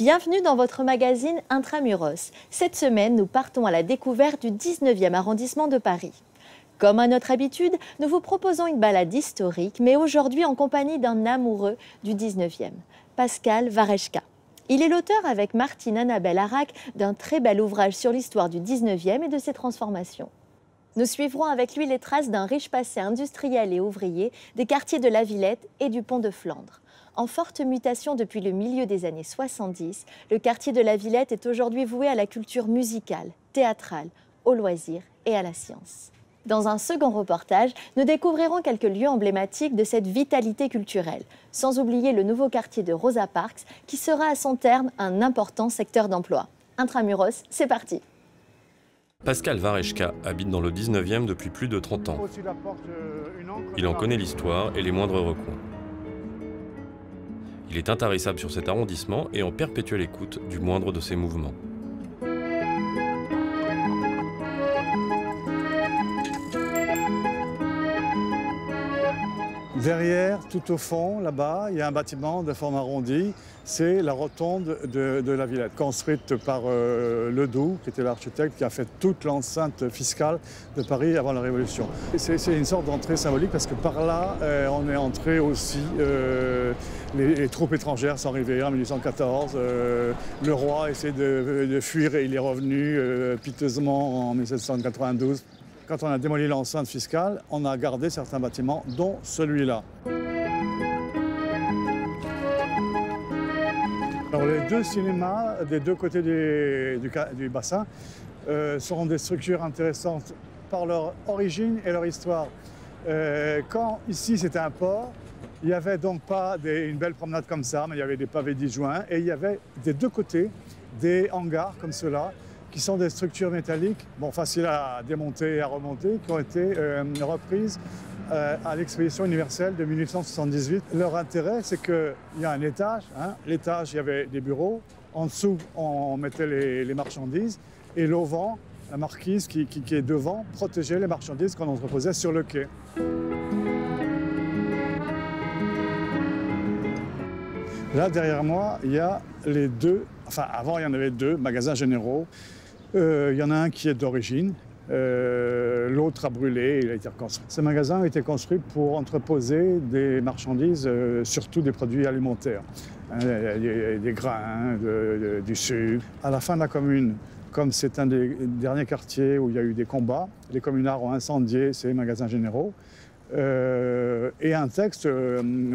Bienvenue dans votre magazine Intramuros. Cette semaine, nous partons à la découverte du 19e arrondissement de Paris. Comme à notre habitude, nous vous proposons une balade historique, mais aujourd'hui en compagnie d'un amoureux du 19e, Pascal Warechka. Il est l'auteur avec Martine Annabelle Arac d'un très bel ouvrage sur l'histoire du 19e et de ses transformations. Nous suivrons avec lui les traces d'un riche passé industriel et ouvrier des quartiers de la Villette et du Pont de Flandre. En forte mutation depuis le milieu des années 70, le quartier de la Villette est aujourd'hui voué à la culture musicale, théâtrale, aux loisirs et à la science. Dans un second reportage, nous découvrirons quelques lieux emblématiques de cette vitalité culturelle, sans oublier le nouveau quartier de Rosa Parks, qui sera à son terme un important secteur d'emploi. Intramuros, c'est parti! Pascal Warechka habite dans le 19e depuis plus de 30 ans. Il en connaît l'histoire et les moindres recoins. Il est intarissable sur cet arrondissement et en perpétuelle écoute du moindre de ses mouvements. Derrière, tout au fond, là-bas, il y a un bâtiment de forme arrondie. C'est la rotonde de la Villette, construite par Ledoux, qui était l'architecte qui a fait toute l'enceinte fiscale de Paris avant la Révolution. C'est une sorte d'entrée symbolique parce que par là, on est entré aussi, les troupes étrangères sont arrivées en 1814. Le roi essaie de fuir et il est revenu piteusement en 1792. Quand on a démoli l'enceinte fiscale, on a gardé certains bâtiments, dont celui-là. Alors, les deux cinémas des deux côtés du bassin seront des structures intéressantes par leur origine et leur histoire. Quand ici c'était un port, il n'y avait donc pas une belle promenade comme ça, mais il y avait des pavés disjoints et il y avait des deux côtés des hangars comme cela, qui sont des structures métalliques, faciles à démonter et à remonter, qui ont été reprises à l'expédition universelle de 1878. Leur intérêt, c'est qu'il y a un étage. L'étage, il y avait des bureaux. En dessous, on mettait les marchandises. Et l'auvent, la marquise qui est devant, protégeait les marchandises qu'on entreposait sur le quai. Là, derrière moi, il y a les deux, avant, il y en avait deux magasins généraux. Il y en a un qui est d'origine, l'autre a brûlé, il a été reconstruit. Ces magasins ont été construits pour entreposer des marchandises, surtout des produits alimentaires, des grains, du sucre. À la fin de la commune, comme c'est un des derniers quartiers où il y a eu des combats, les communards ont incendié ces magasins généraux. Et un texte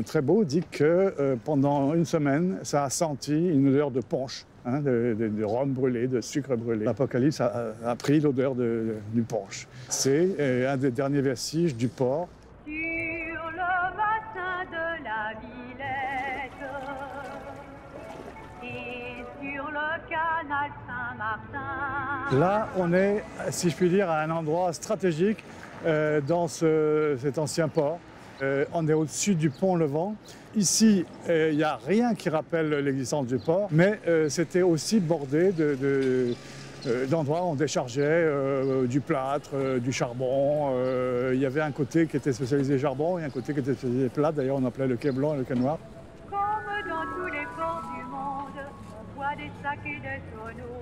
très beau dit que pendant une semaine, ça a senti une odeur de punch, de rhum brûlé, de sucre brûlé. L'Apocalypse a pris l'odeur du punch. C'est un des derniers vestiges du port. Sur le bassin de la Villette et sur le canal Saint-Martin. Là, on est, si je puis dire, à un endroit stratégique dans cet ancien port. On est au-dessus du pont Levant. Ici, il n'y a rien qui rappelle l'existence du port, mais c'était aussi bordé d'endroits où on déchargeait du plâtre, du charbon. Il y avait un côté qui était spécialisé charbon et un côté qui était spécialisé plâtre. D'ailleurs, on appelait le quai blanc et le quai noir. Comme dans tous les ports du monde, on voit des sacs et des tonneaux.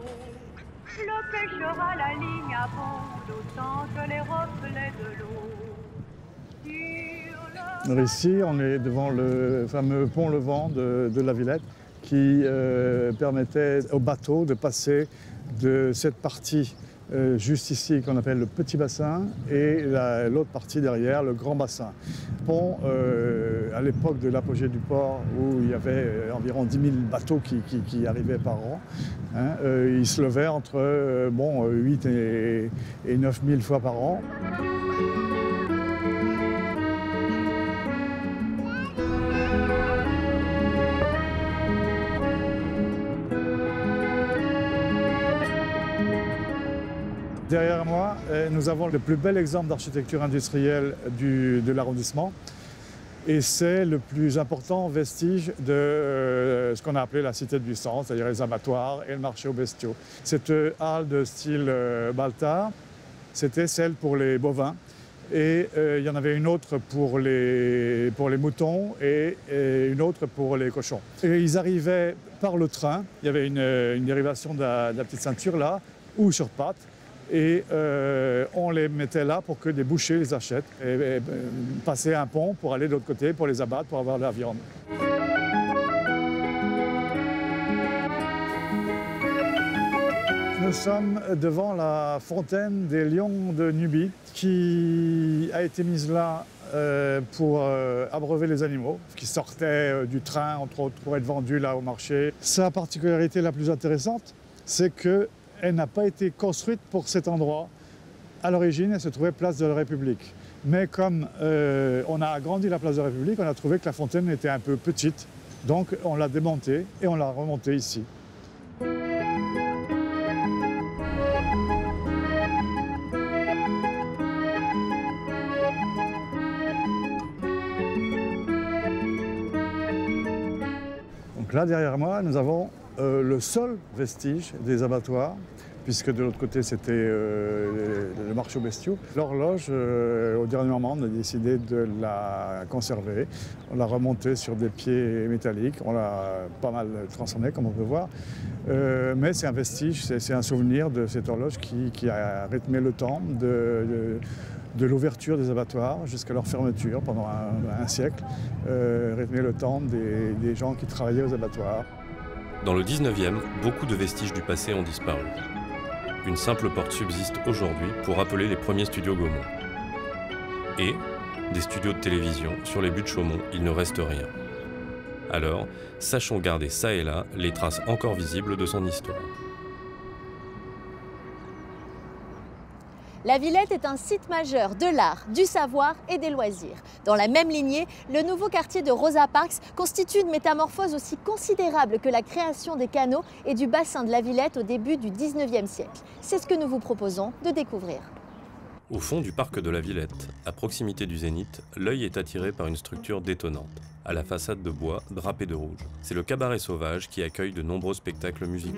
Le pêcheur à la ligne abonde autant que les reflets de l'eau. Alors ici, on est devant le fameux pont Levant de la Villette qui permettait aux bateaux de passer de cette partie juste ici qu'on appelle le petit bassin et l'autre partie derrière, le grand bassin. Pont, à l'époque de l'apogée du port où il y avait environ 10 000 bateaux qui arrivaient par an, il se levait entre 8 et 9 000 fois par an. Derrière moi, nous avons le plus bel exemple d'architecture industrielle de l'arrondissement. Et c'est le plus important vestige de ce qu'on a appelé la cité de Buisson, c'est-à-dire les abattoirs et le marché aux bestiaux. Cette halle de style Baltard, c'était celle pour les bovins. Et il y en avait une autre pour les moutons et une autre pour les cochons. Et ils arrivaient par le train, il y avait une dérivation de la petite ceinture là, ou sur pattes, et on les mettait là pour que des bouchers les achètent et passer un pont pour aller de l'autre côté, pour les abattre, pour avoir de la viande. Nous sommes devant la fontaine des lions de Nubie qui a été mise là pour abreuver les animaux qui sortaient du train, entre autres, pour être vendus là au marché. Sa particularité la plus intéressante, c'est qu'elle n'a pas été construite pour cet endroit. À l'origine, elle se trouvait place de la République. Mais comme on a agrandi la place de la République, on a trouvé que la fontaine était un peu petite. Donc on l'a démontée et on l'a remontée ici. Là, derrière moi, nous avons le seul vestige des abattoirs, puisque de l'autre côté, c'était le marché aux bestiaux. L'horloge, au dernier moment, on a décidé de la conserver. On l'a remontée sur des pieds métalliques. On l'a pas mal transformée, comme on peut voir. Mais c'est un vestige, c'est un souvenir de cette horloge qui a rythmé le temps de l'ouverture des abattoirs jusqu'à leur fermeture pendant un siècle, rythmer le temps des gens qui travaillaient aux abattoirs. Dans le 19e, beaucoup de vestiges du passé ont disparu. Une simple porte subsiste aujourd'hui pour rappeler les premiers studios Gaumont. Et des studios de télévision sur les buts de Chaumont, il ne reste rien. Alors, sachons garder ça et là les traces encore visibles de son histoire. La Villette est un site majeur de l'art, du savoir et des loisirs. Dans la même lignée, le nouveau quartier de Rosa Parks constitue une métamorphose aussi considérable que la création des canaux et du bassin de la Villette au début du 19e siècle. C'est ce que nous vous proposons de découvrir. Au fond du parc de la Villette, à proximité du Zénith, l'œil est attiré par une structure détonnante, à la façade de bois drapée de rouge. C'est le Cabaret Sauvage qui accueille de nombreux spectacles musicaux.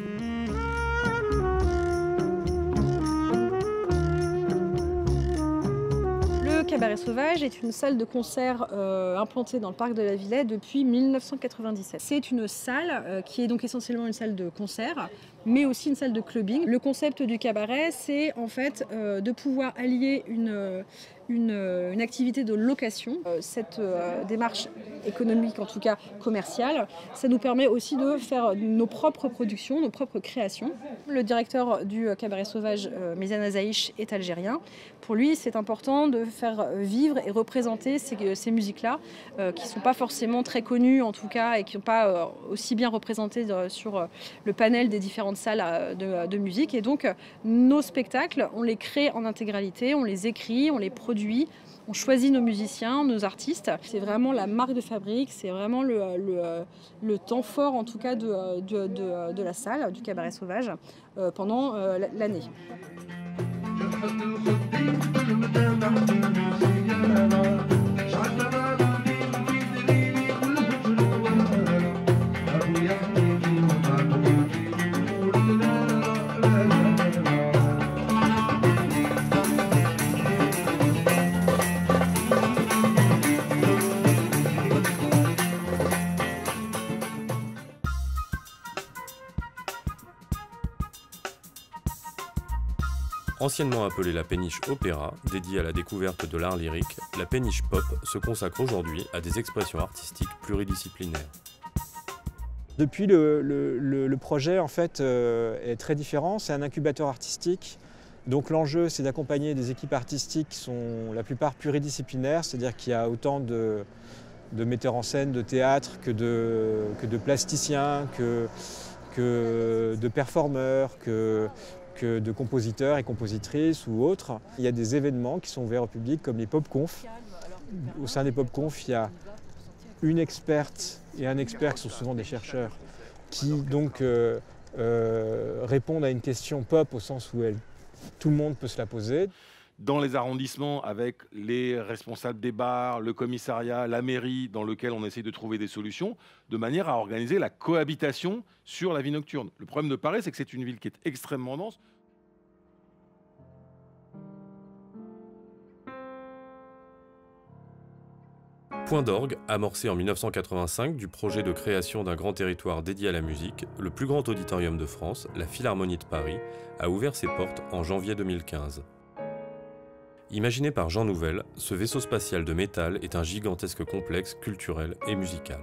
Le Cabaret Sauvage est une salle de concert implantée dans le parc de la Villette depuis 1997. C'est une salle qui est donc essentiellement une salle de concert, mais aussi une salle de clubbing. Le concept du cabaret, c'est en fait de pouvoir allier une activité de location. Cette démarche économique, en tout cas commerciale, ça nous permet aussi de faire nos propres productions, nos propres créations. Le directeur du Cabaret Sauvage, Méziane Azaïch, est algérien. Pour lui, c'est important de faire vivre et représenter ces musiques-là, qui ne sont pas forcément très connues, en tout cas, et qui ne sont pas aussi bien représentées sur le panel des différentes salles de musique. Et donc, nos spectacles, on les crée en intégralité, on les écrit, on les produit, on choisit nos musiciens, nos artistes. C'est vraiment la marque de fabrique, c'est vraiment le temps fort, en tout cas, de la salle, du Cabaret Sauvage, pendant l'année. Anciennement appelée la péniche opéra, dédiée à la découverte de l'art lyrique, la péniche pop se consacre aujourd'hui à des expressions artistiques pluridisciplinaires. Depuis, le projet en fait, est très différent. C'est un incubateur artistique. Donc l'enjeu, c'est d'accompagner des équipes artistiques qui sont la plupart pluridisciplinaires, c'est-à-dire qu'il y a autant de metteurs en scène, de théâtre, que de plasticiens, que de performeurs, que de compositeurs et compositrices ou autres. Il y a des événements qui sont ouverts au public comme les pop-conf. Au sein des pop-conf, il y a une experte et un expert qui sont souvent des chercheurs qui donc répondent à une question pop au sens où tout le monde peut se la poser. Dans les arrondissements, avec les responsables des bars, le commissariat, la mairie, dans lequel on essaye de trouver des solutions, de manière à organiser la cohabitation sur la vie nocturne. Le problème de Paris, c'est que c'est une ville qui est extrêmement dense. Point d'orgue, amorcé en 1985 du projet de création d'un grand territoire dédié à la musique, le plus grand auditorium de France, la Philharmonie de Paris, a ouvert ses portes en janvier 2015. Imaginé par Jean Nouvel, ce vaisseau spatial de métal est un gigantesque complexe culturel et musical.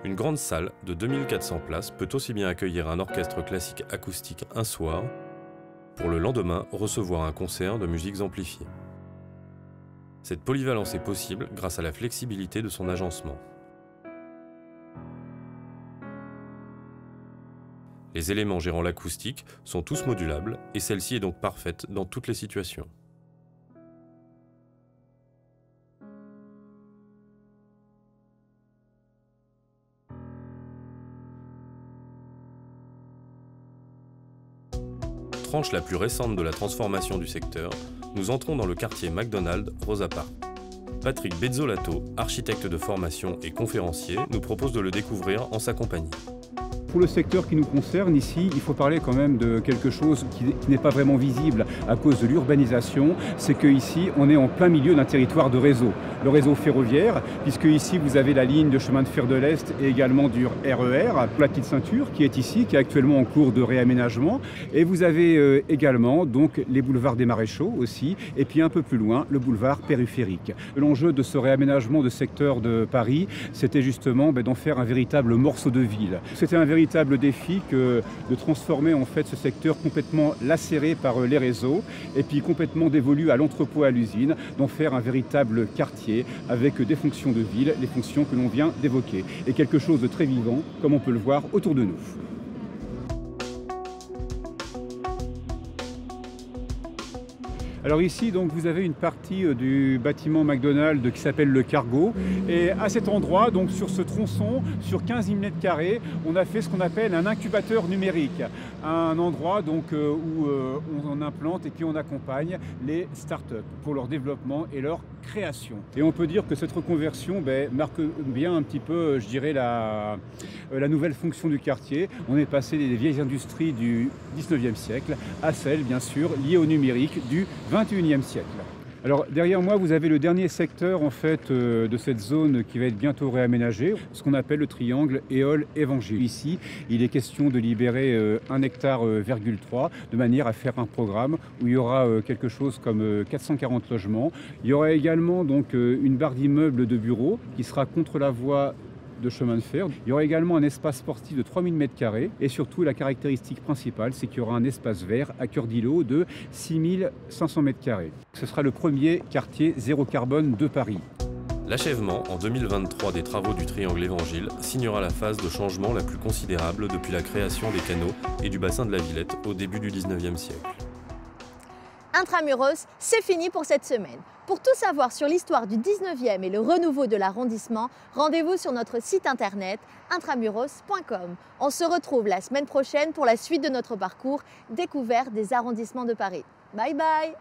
Une grande salle de 2400 places peut aussi bien accueillir un orchestre classique acoustique un soir, pour le lendemain recevoir un concert de musiques amplifiées. Cette polyvalence est possible grâce à la flexibilité de son agencement. Les éléments gérant l'acoustique sont tous modulables et celle-ci est donc parfaite dans toutes les situations. Tranche la plus récente de la transformation du secteur, nous entrons dans le quartier McDonald Rosa Parks. Patrick Bezzolato, architecte de formation et conférencier, nous propose de le découvrir en sa compagnie. Pour le secteur qui nous concerne ici, il faut parler quand même de quelque chose qui n'est pas vraiment visible à cause de l'urbanisation, c'est qu'ici on est en plein milieu d'un territoire de réseau. Le réseau ferroviaire, puisque ici vous avez la ligne de chemin de fer de l'Est et également du RER, la petite ceinture qui est ici, qui est actuellement en cours de réaménagement. Et vous avez également donc les boulevards des Maréchaux aussi, et puis un peu plus loin le boulevard périphérique. L'enjeu de ce réaménagement de secteur de Paris, c'était justement d'en faire un véritable morceau de ville. C'était un véritable défi que de transformer en fait ce secteur complètement lacéré par les réseaux et puis complètement dévolu à l'entrepôt, à l'usine, d'en faire un véritable quartier avec des fonctions de ville, les fonctions que l'on vient d'évoquer, et quelque chose de très vivant comme on peut le voir autour de nous. Alors ici, donc, vous avez une partie du bâtiment McDonald's qui s'appelle le Cargo. Et à cet endroit, donc sur ce tronçon, sur 15 000 m², on a fait ce qu'on appelle un incubateur numérique. Un endroit donc, où on implante et puis on accompagne les startups pour leur développement et leur création. Et on peut dire que cette reconversion marque bien un petit peu, je dirais, la nouvelle fonction du quartier. On est passé des vieilles industries du 19e siècle à celles, bien sûr, liées au numérique du 21e siècle. Alors derrière moi, vous avez le dernier secteur en fait de cette zone qui va être bientôt réaménagée, ce qu'on appelle le triangle Éole-Évangile. Ici, il est question de libérer 1,3 hectare de manière à faire un programme où il y aura quelque chose comme 440 logements. Il y aura également donc une barre d'immeubles de bureaux qui sera contre la voie de chemin de fer. Il y aura également un espace sportif de 3000 m² et surtout la caractéristique principale, c'est qu'il y aura un espace vert à cœur d'îlot de 6500 m². Ce sera le premier quartier zéro carbone de Paris. L'achèvement en 2023 des travaux du triangle Évangile signera la phase de changement la plus considérable depuis la création des canaux et du bassin de la Villette au début du 19e siècle. Intramuros, c'est fini pour cette semaine. Pour tout savoir sur l'histoire du 19e et le renouveau de l'arrondissement, rendez-vous sur notre site internet intramuros.com. On se retrouve la semaine prochaine pour la suite de notre parcours découverte des arrondissements de Paris. Bye bye!